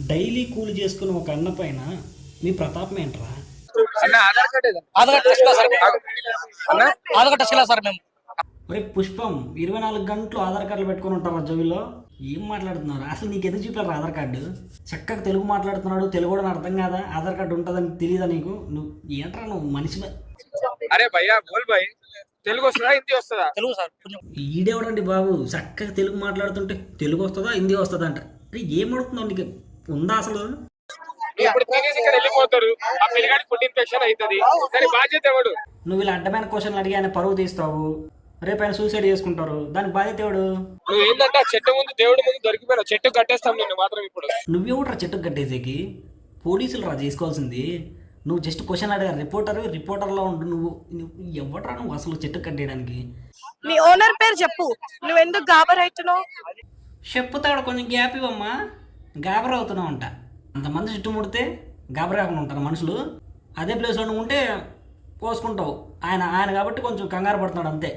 Daily కూలి చేసుకుని ఒక అన్న పైన మీ ప్రతాపం ఏంట్రా? అన్న ఆధార్ కార్డ్ ఏదో. ఆధార్ కార్డ్ టెస్ట్ సార్ అన్న ఆధార్ కార్డ్ టెస్ట్ సార్ మేము. ఒరే పుష్పం, 24 గంటలు ఆధార్ కార్డులు పెట్టుకుని ఉంటారా జోబిలో? ఏం మాట్లాడుతున్నారు అసలు? నీకు ఎందుకు చూపారు ఆధార్ కార్డు? చక్కగా తెలుగు మాట్లాడుతున్నాడు, తెలుగు కూడా అర్థం కాదా? ఆధార్ కార్డు ఉంటుందని తెలియదా నీకు? నువ్వు ఏంట్రా నువ్వు మనిషి? అరే భయ్యా బోల్ భాయ్, తెలుగు వస్తుందా హిందీ వస్తుందా? తెలుగు సార్. ఈడేవడండి బాబు, చక్కగా తెలుగు మాట్లాడుతుంటే తెలుగు వస్తుందా హిందీ వస్తుందా అంట. అరే ఏం అడుగుతున్నావు? నీకు ఉందా అసలు? ఇప్పుడు తినేసి ఇక్కడ వెళ్ళిపోతారు, ఆ పిల్లగాడి ఫుడ్ ఇన్ఫెక్షన్ అవుతుంది, దాని బాధ్యత ఎవడు? నువ్వు ఇలా అడ్డమైన క్వశ్చన్లు అడిగి ఆయన పరువు తీస్తావు, రేపు ఆయన సూసైడ్ చేసుకుంటారు, దానికి బాధ్యత ఎవడు? నువ్వు ఏంటంటే ఆ చెట్టు ముందు దేవుడి ముందు దొరికిపోయినావు, చెట్టు కట్టేస్తాం నిన్ను మాత్రం. ఇప్పుడు నువ్వెవడరా చెట్టుకు కట్టేసేకి? పోలీసులు రా చేసుకోవాల్సింది. నువ్వు జస్ట్ క్వశ్చన్ అడిగా, రిపోర్టర్లో ఉండు. నువ్వు ఎవడరా నువ్వు అసలు చెట్టు కట్టేయడానికి? నీ ఓనర్ పేరు చెప్పు, నువ్వెందుకు గాబరైతున్నావు? చెప్పుతాడు, కొంచెం గ్యాప్ ఇవ్వమ్మా. గాబరా అవుతున్నావు అంట. అంతమంది చుట్టుముడితే గాబరా కాకుండా ఉంటారు మనుషులు. అదే ప్లేస్లో నువ్వు ఉంటే పోసుకుంటావు. ఆయన ఆయన కాబట్టి కొంచెం కంగారు పడుతున్నాడు అంతే.